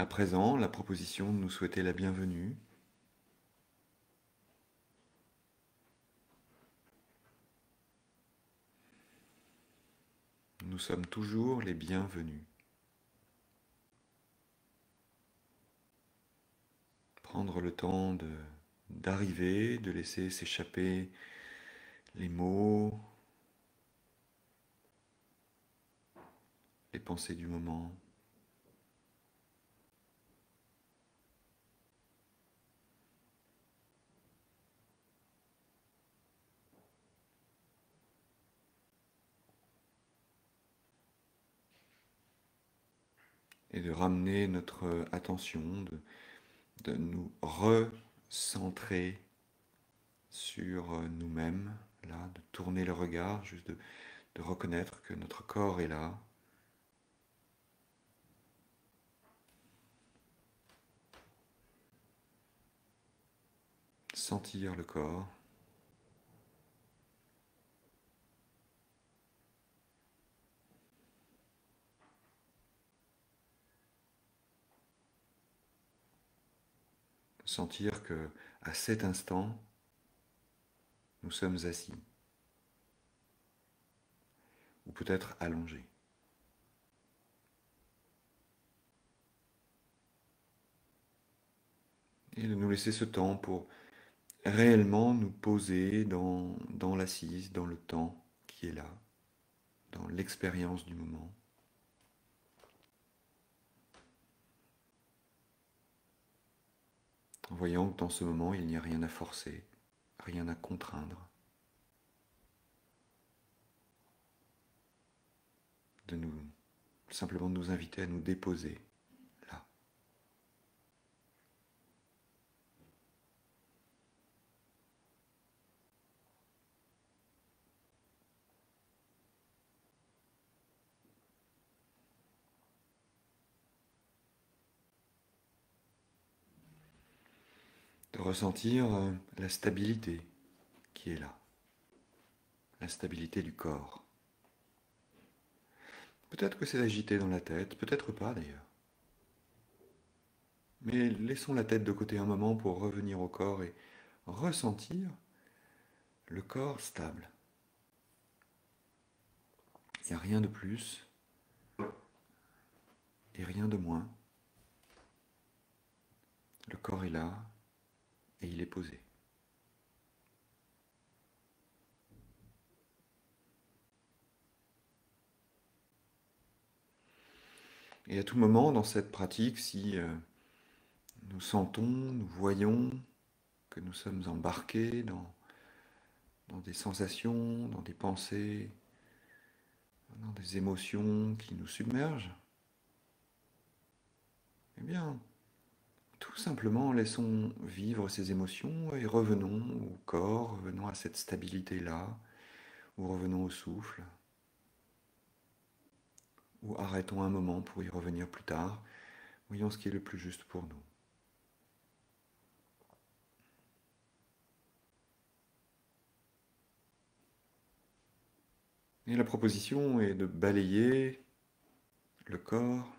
À présent, la proposition de nous souhaiter la bienvenue. Nous sommes toujours les bienvenus. Prendre le temps d'arriver, de laisser s'échapper les mots, les pensées du moment. Et de ramener notre attention, de nous recentrer sur nous-mêmes, là, de tourner le regard, juste de reconnaître que notre corps est là, sentir le corps, sentir que à cet instant, nous sommes assis, ou peut-être allongés. Et de nous laisser ce temps pour réellement nous poser dans l'assise, dans le temps qui est là, dans l'expérience du moment. En voyant que dans ce moment, il n'y a rien à forcer, rien à contraindre, de nous simplement de nous inviter à nous déposer là. De ressentir la stabilité qui est là, la stabilité du corps. Peut-être que c'est agité dans la tête, peut-être pas d'ailleurs. Mais laissons la tête de côté un moment pour revenir au corps et ressentir le corps stable. Il n'y a rien de plus et rien de moins. Le corps est là et il est posé. Et à tout moment dans cette pratique, si nous sentons, nous voyons que nous sommes embarqués dans des sensations, dans des pensées, dans des émotions qui nous submergent, eh bien, tout simplement laissons vivre ces émotions et revenons au corps, revenons à cette stabilité-là, ou revenons au souffle, ou arrêtons un moment pour y revenir plus tard, voyons ce qui est le plus juste pour nous. Et la proposition est de balayer le corps,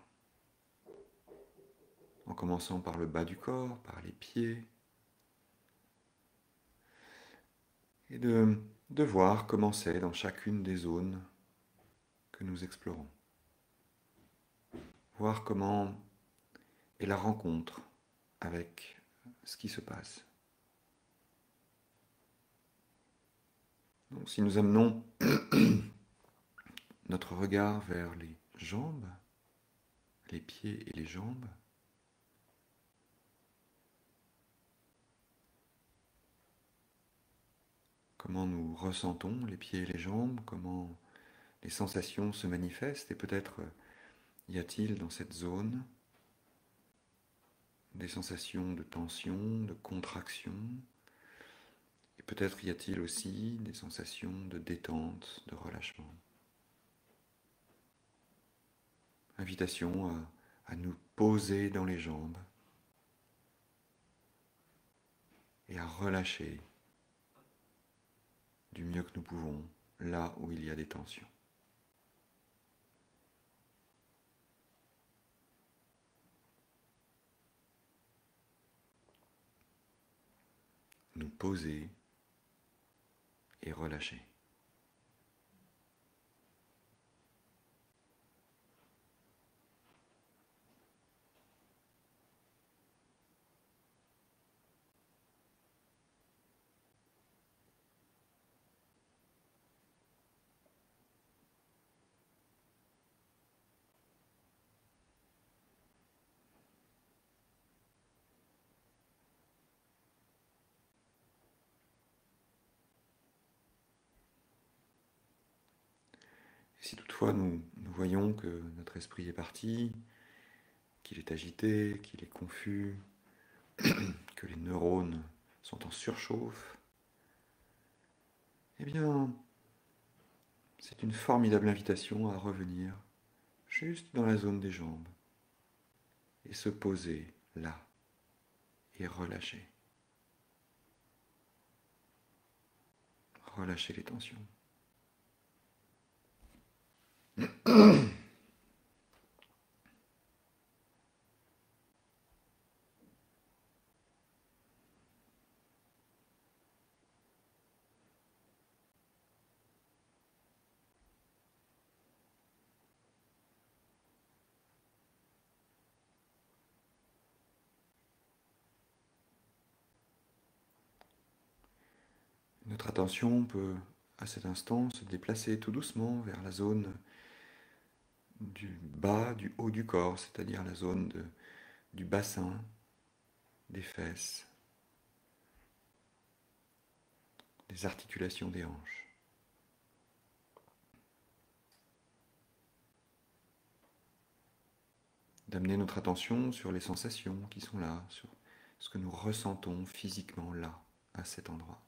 en commençant par le bas du corps, par les pieds, et de voir comment c'est dans chacune des zones que nous explorons. Voir comment est la rencontre avec ce qui se passe. Donc, si nous amenons notre regard vers les jambes, les pieds et les jambes, comment nous ressentons les pieds et les jambes, comment les sensations se manifestent, et peut-être y a-t-il dans cette zone des sensations de tension, de contraction, et peut-être y a-t-il aussi des sensations de détente, de relâchement. Invitation à nous poser dans les jambes et à relâcher du mieux que nous pouvons là où il y a des tensions. poser et relâcher. Et si toutefois nous voyons que notre esprit est parti, qu'il est agité, qu'il est confus, que les neurones sont en surchauffe, eh bien, c'est une formidable invitation à revenir juste dans la zone des jambes et se poser là et relâcher. Relâcher les tensions. Notre attention peut, à cet instant, se déplacer tout doucement vers la zone du bas, du haut du corps, c'est-à-dire la zone du bassin, des fesses, des articulations des hanches. D'amener notre attention sur les sensations qui sont là, sur ce que nous ressentons physiquement là, à cet endroit.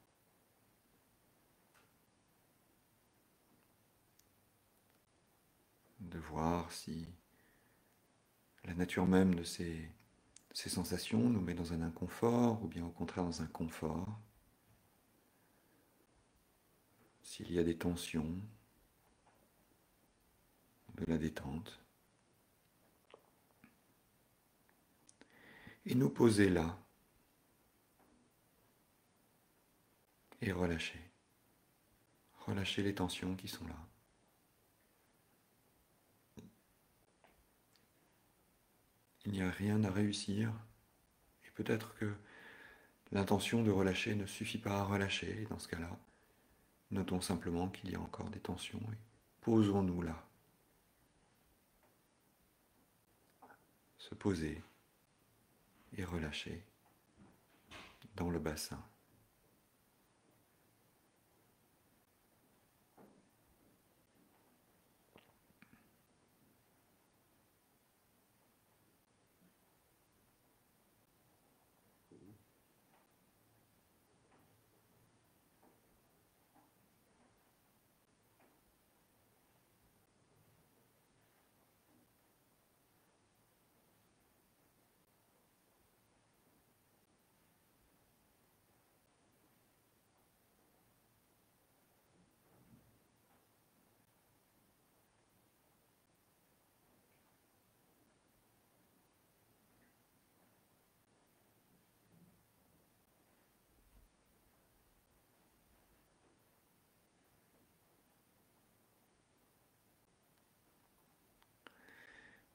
De voir si la nature même de ces sensations nous met dans un inconfort ou bien au contraire dans un confort. S'il y a des tensions, de la détente. Et nous poser là et relâcher. Relâcher les tensions qui sont là. Il n'y a rien à réussir et peut-être que l'intention de relâcher ne suffit pas à relâcher. Et dans ce cas-là, notons simplement qu'il y a encore des tensions et posons-nous là. Se poser et relâcher dans le bassin.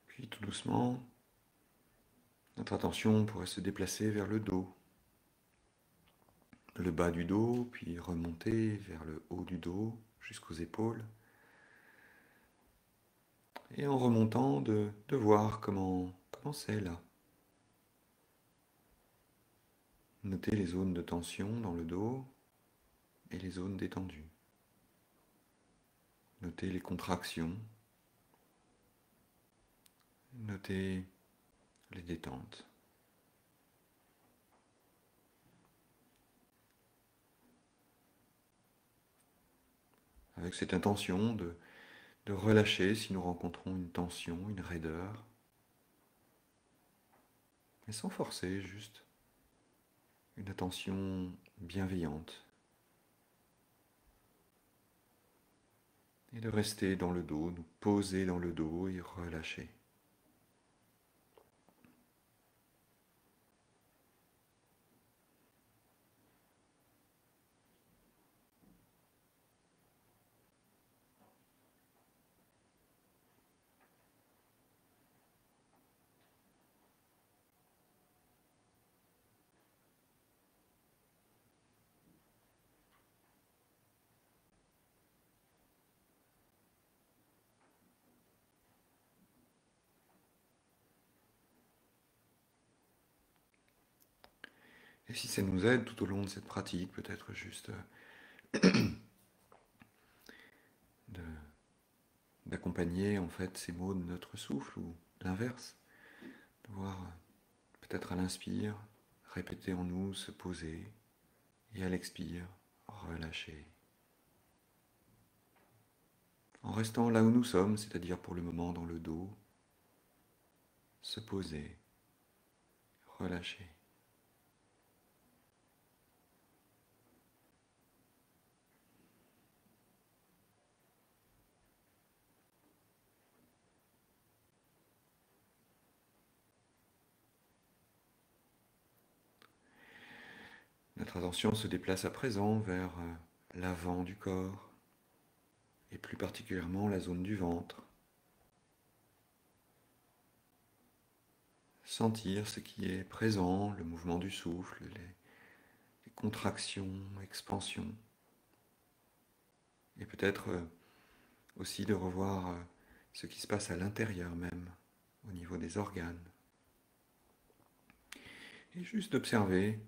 Puis tout doucement, notre attention pourrait se déplacer vers le dos, le bas du dos, puis remonter vers le haut du dos, jusqu'aux épaules. Et en remontant, de voir comment c'est là. Notez les zones de tension dans le dos et les zones détendues. Notez les contractions. Notez les détentes. Avec cette intention de relâcher si nous rencontrons une tension, une raideur. Mais sans forcer, juste une attention bienveillante. Et de rester dans le dos, nous poser dans le dos et relâcher. Et si ça nous aide tout au long de cette pratique, peut-être juste de- d'accompagner en fait ces mots de notre souffle ou l'inverse, de voir peut-être à l'inspire, répéter en nous, se poser, et à l'expire, relâcher. En restant là où nous sommes, c'est-à-dire pour le moment dans le dos, se poser, relâcher. Notre attention se déplace à présent vers l'avant du corps, et plus particulièrement la zone du ventre. Sentir ce qui est présent, le mouvement du souffle, les contractions, expansions. Et peut-être aussi de revoir ce qui se passe à l'intérieur même, au niveau des organes. Et juste d'observer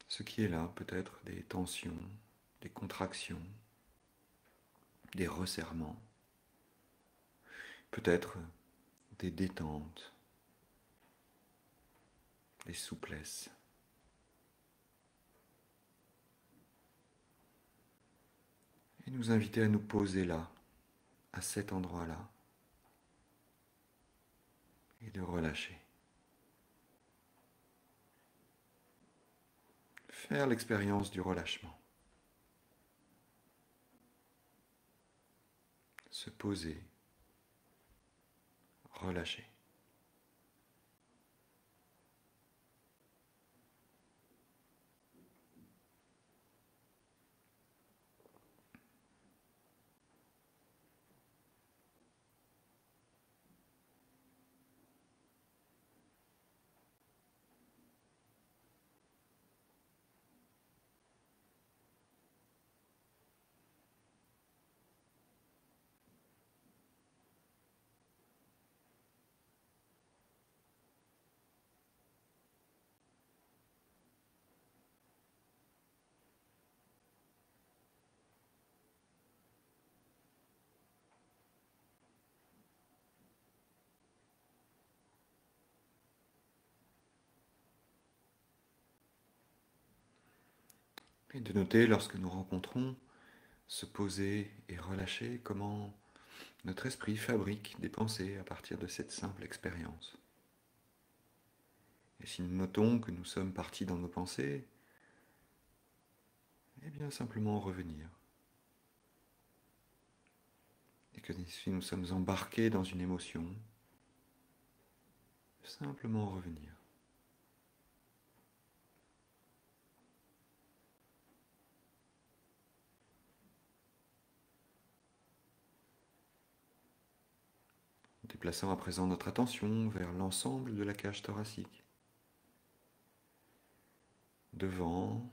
ce qui est là, peut-être des tensions, des contractions, des resserrements, peut-être des détentes, des souplesses. Et nous inviter à nous poser là, à cet endroit-là, et de relâcher. Faire l'expérience du relâchement. Se poser, relâcher. Et de noter lorsque nous rencontrons se poser et relâcher, comment notre esprit fabrique des pensées à partir de cette simple expérience. Et si nous notons que nous sommes partis dans nos pensées, eh bien simplement revenir. Et que si nous sommes embarqués dans une émotion, simplement revenir. Déplaçant à présent notre attention vers l'ensemble de la cage thoracique. Devant,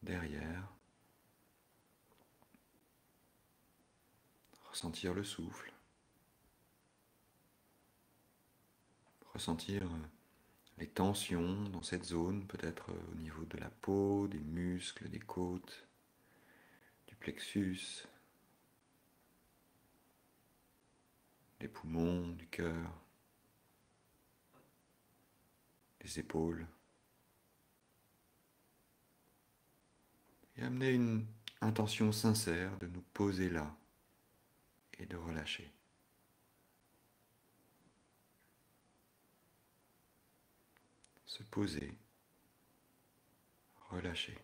derrière. Ressentir le souffle. Ressentir les tensions dans cette zone, peut-être au niveau de la peau, des muscles, des côtes, du plexus, des poumons, du cœur, des épaules. Et amener une intention sincère de nous poser là et de relâcher. Se poser, relâcher.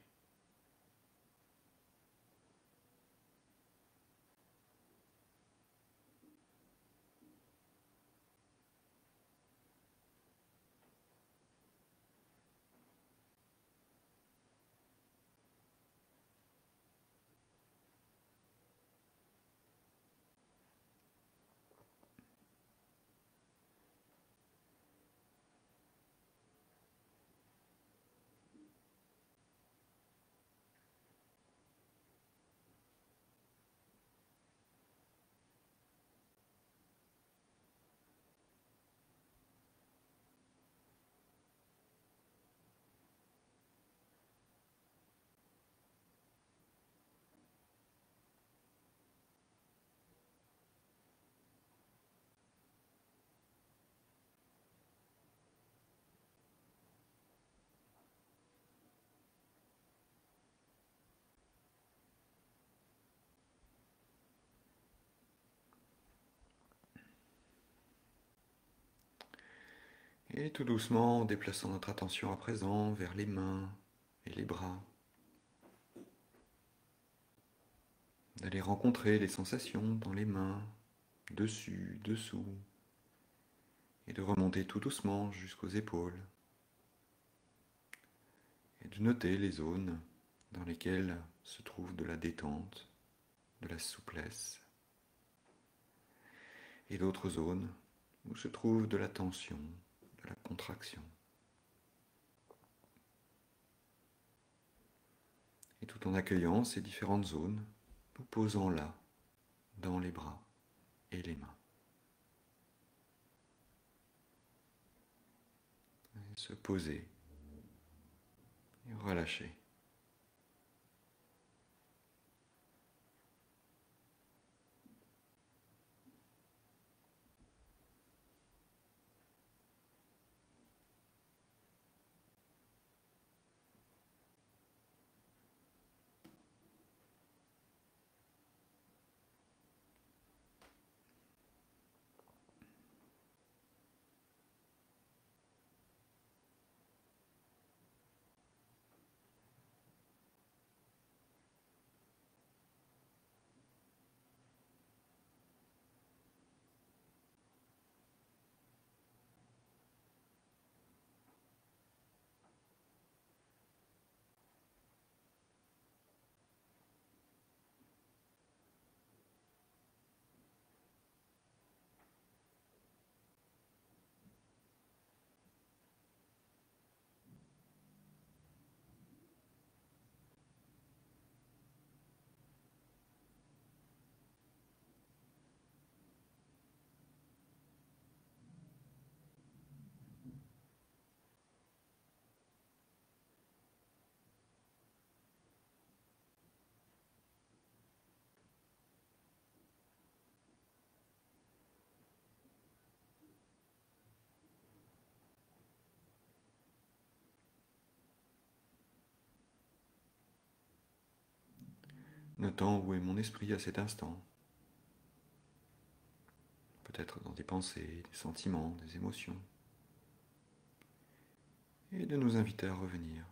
Et tout doucement, en déplaçant notre attention à présent vers les mains et les bras, d'aller rencontrer les sensations dans les mains, dessus, dessous, et de remonter tout doucement jusqu'aux épaules, et de noter les zones dans lesquelles se trouve de la détente, de la souplesse, et d'autres zones où se trouve de la tension, de la contraction. Et tout en accueillant ces différentes zones, nous posons là, dans les bras et les mains. Et se poser et relâcher. Notant où est mon esprit à cet instant, peut-être dans des pensées, des sentiments, des émotions, et de nous inviter à revenir.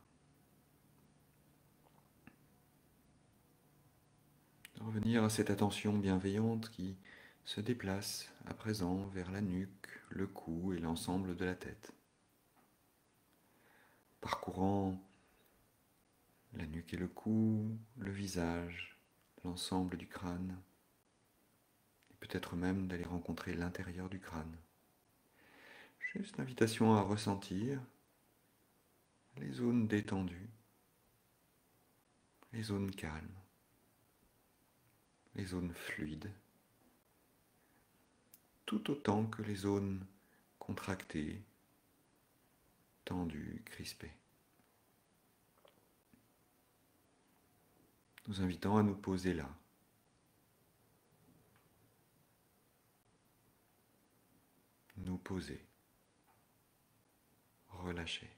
De revenir à cette attention bienveillante qui se déplace à présent vers la nuque, le cou et l'ensemble de la tête, parcourant la nuque et le cou, le visage, l'ensemble du crâne, et peut-être même d'aller rencontrer l'intérieur du crâne. Juste l'invitation à ressentir les zones détendues, les zones calmes, les zones fluides, tout autant que les zones contractées, tendues, crispées. Nous invitons à nous poser là. Nous poser. Relâcher.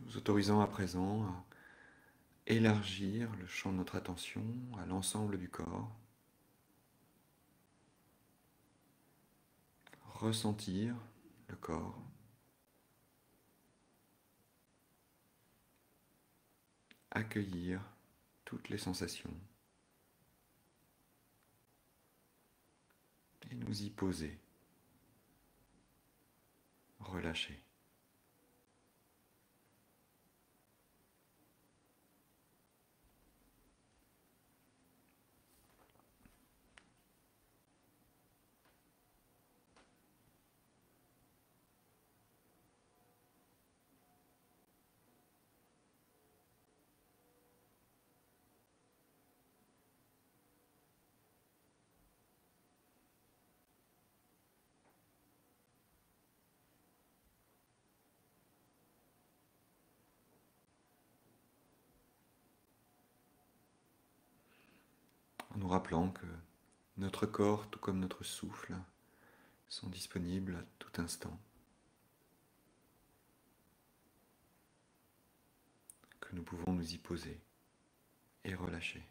Nous autorisons à présent à élargir le champ de notre attention à l'ensemble du corps, ressentir le corps, accueillir toutes les sensations et nous y poser. relâcher. En nous rappelant que notre corps, tout comme notre souffle, sont disponibles à tout instant, que nous pouvons nous y poser et relâcher.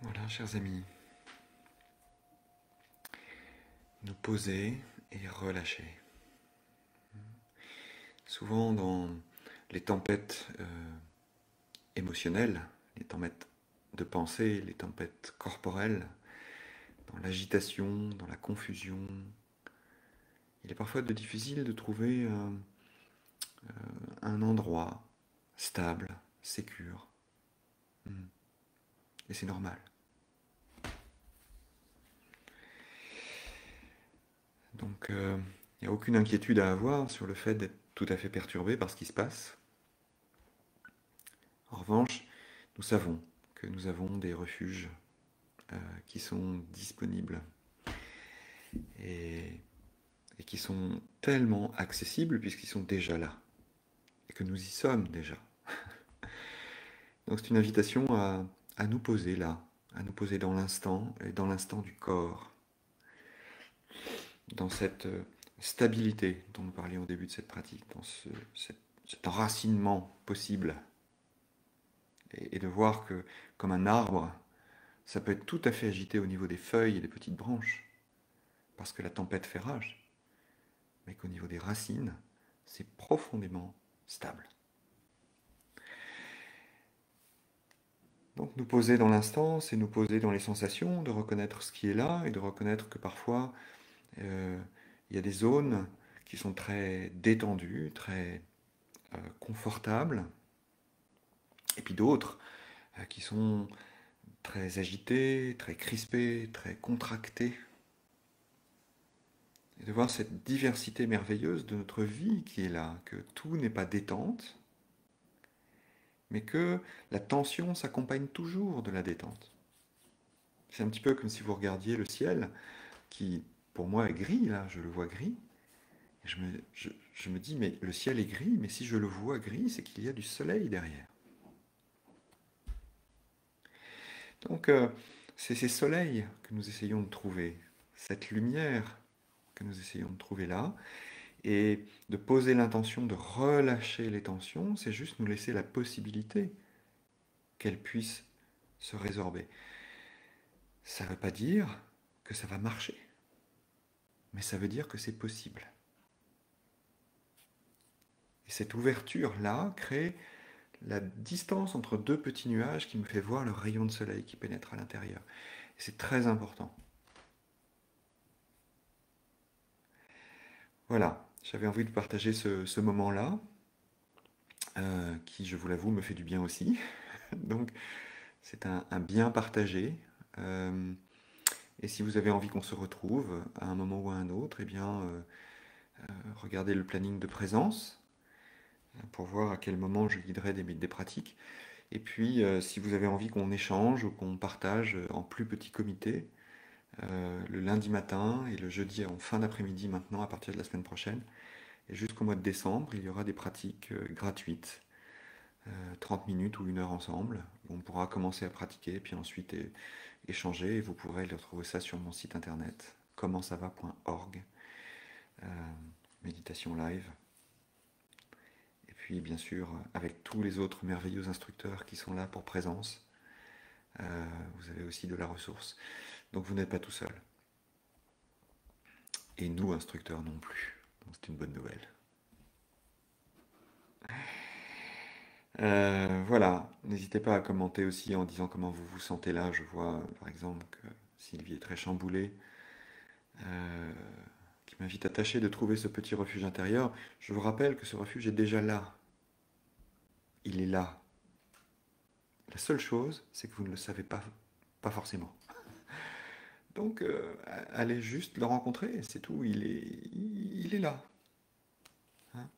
Voilà, chers amis, nous poser et relâcher. Souvent dans les tempêtes émotionnelles, les tempêtes de pensée, les tempêtes corporelles, dans l'agitation, dans la confusion, il est parfois difficile de trouver un endroit stable, sécure. Et c'est normal. Donc il n'y a aucune inquiétude à avoir sur le fait d'être tout à fait perturbé par ce qui se passe. En revanche, nous savons que nous avons des refuges qui sont disponibles et qui sont tellement accessibles puisqu'ils sont déjà là et que nous y sommes déjà. Donc c'est une invitation à nous poser là, à nous poser dans l'instant et dans l'instant du corps, dans cette stabilité dont nous parlions au début de cette pratique, dans cet enracinement possible. Et de voir que, comme un arbre, ça peut être tout à fait agité au niveau des feuilles et des petites branches, parce que la tempête fait rage, mais qu'au niveau des racines, c'est profondément stable. Donc nous poser dans l'instant, c'est nous poser dans les sensations, de reconnaître ce qui est là, et de reconnaître que parfois, il y a des zones qui sont très détendues, très confortables, et puis d'autres qui sont très agitées, très crispées, très contractées. Et de voir cette diversité merveilleuse de notre vie qui est là, que tout n'est pas détente, mais que la tension s'accompagne toujours de la détente. C'est un petit peu comme si vous regardiez le ciel, qui pour moi est gris, là, je le vois gris, et je me dis, mais le ciel est gris, mais si je le vois gris, c'est qu'il y a du soleil derrière. Donc, c'est ces soleils que nous essayons de trouver, cette lumière que nous essayons de trouver là, et de poser l'intention de relâcher les tensions, c'est juste nous laisser la possibilité qu'elles puissent se résorber. Ça ne veut pas dire que ça va marcher, mais ça veut dire que c'est possible. Et cette ouverture-là crée la distance entre deux petits nuages qui me fait voir le rayon de soleil qui pénètre à l'intérieur. Et c'est très important. Voilà, j'avais envie de partager ce moment-là, qui, je vous l'avoue, me fait du bien aussi. Donc, c'est un bien partagé Et si vous avez envie qu'on se retrouve à un moment ou à un autre, eh bien, regardez le planning de présence pour voir à quel moment je guiderai des pratiques. Et puis, si vous avez envie qu'on échange ou qu'on partage en plus petit comité, le lundi matin et le jeudi en fin d'après-midi maintenant, à partir de la semaine prochaine, et jusqu'au mois de décembre, il y aura des pratiques gratuites, 30 minutes ou 1 heure ensemble. On pourra commencer à pratiquer, puis ensuite échanger, et vous pourrez retrouver ça sur mon site internet, commentsava.org, méditation live. Et puis, bien sûr, avec tous les autres merveilleux instructeurs qui sont là pour présence, vous avez aussi de la ressource. Donc, vous n'êtes pas tout seul. Et nous, instructeurs, non plus. Donc, c'est une bonne nouvelle. Voilà, n'hésitez pas à commenter aussi en disant comment vous vous sentez là. Je vois par exemple que Sylvie est très chamboulée, euh, qui m'invite à tâcher de trouver ce petit refuge intérieur. Je vous rappelle que ce refuge est déjà là. Il est là. La seule chose, c'est que vous ne le savez pas, pas forcément. Donc, allez juste le rencontrer, c'est tout. Il est là. Hein.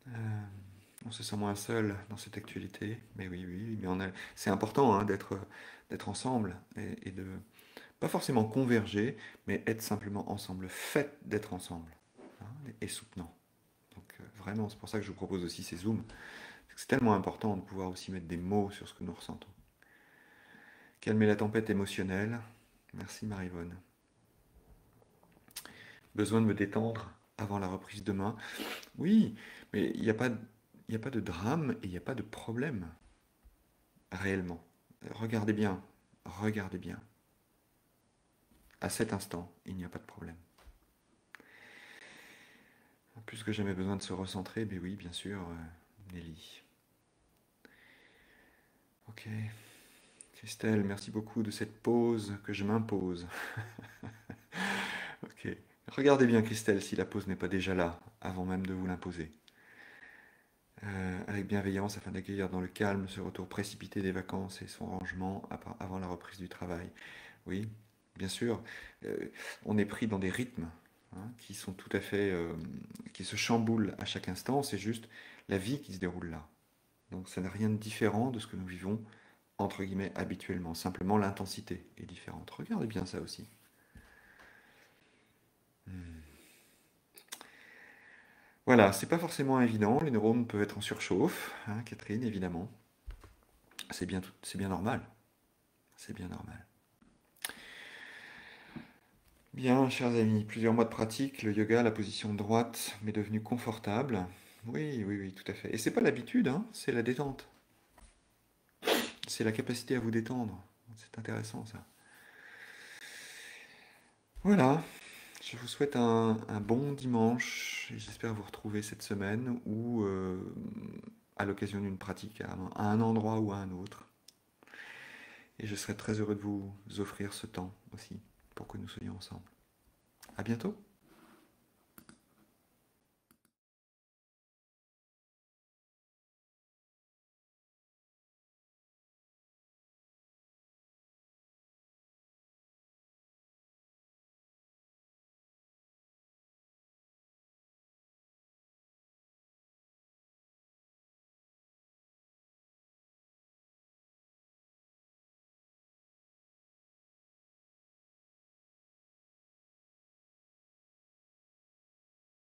Euh, on se sent moins seul dans cette actualité, mais oui, oui, mais c'est important hein, d'être ensemble et de pas forcément converger, mais être simplement ensemble, le fait d'être ensemble hein, et soutenant. Donc vraiment, c'est pour ça que je vous propose aussi ces zooms. C'est tellement important de pouvoir aussi mettre des mots sur ce que nous ressentons. Calmer la tempête émotionnelle. Merci Marivonne. Besoin de me détendre avant la reprise demain. Oui, mais il n'y a pas de drame et il n'y a pas de problème réellement. Regardez bien, regardez bien. À cet instant, il n'y a pas de problème. Plus que jamais besoin de se recentrer, mais oui, bien sûr, Nelly. Ok. Christelle, merci beaucoup de cette pause que je m'impose. Ok. Regardez bien, Christelle, si la pause n'est pas déjà là, avant même de vous l'imposer. Avec bienveillance afin d'accueillir dans le calme ce retour précipité des vacances et son rangement avant la reprise du travail. Oui, bien sûr, on est pris dans des rythmes hein, qui sont tout à fait, qui se chamboulent à chaque instant. C'est juste la vie qui se déroule là. Donc ça n'a rien de différent de ce que nous vivons entre guillemets habituellement. Simplement l'intensité est différente. Regardez bien ça aussi. Voilà, c'est pas forcément évident. Les neurones peuvent être en surchauffe, hein, Catherine, évidemment. C'est bien normal. C'est bien normal. Bien, chers amis, plusieurs mois de pratique, le yoga, la position droite m'est devenue confortable. Oui, oui, oui, tout à fait. Et c'est pas l'habitude, hein, c'est la détente. C'est la capacité à vous détendre. C'est intéressant ça. Voilà, je vous souhaite un bon dimanche et j'espère vous retrouver cette semaine ou à l'occasion d'une pratique à un endroit ou à un autre. Et je serai très heureux de vous offrir ce temps aussi pour que nous soyons ensemble. À bientôt!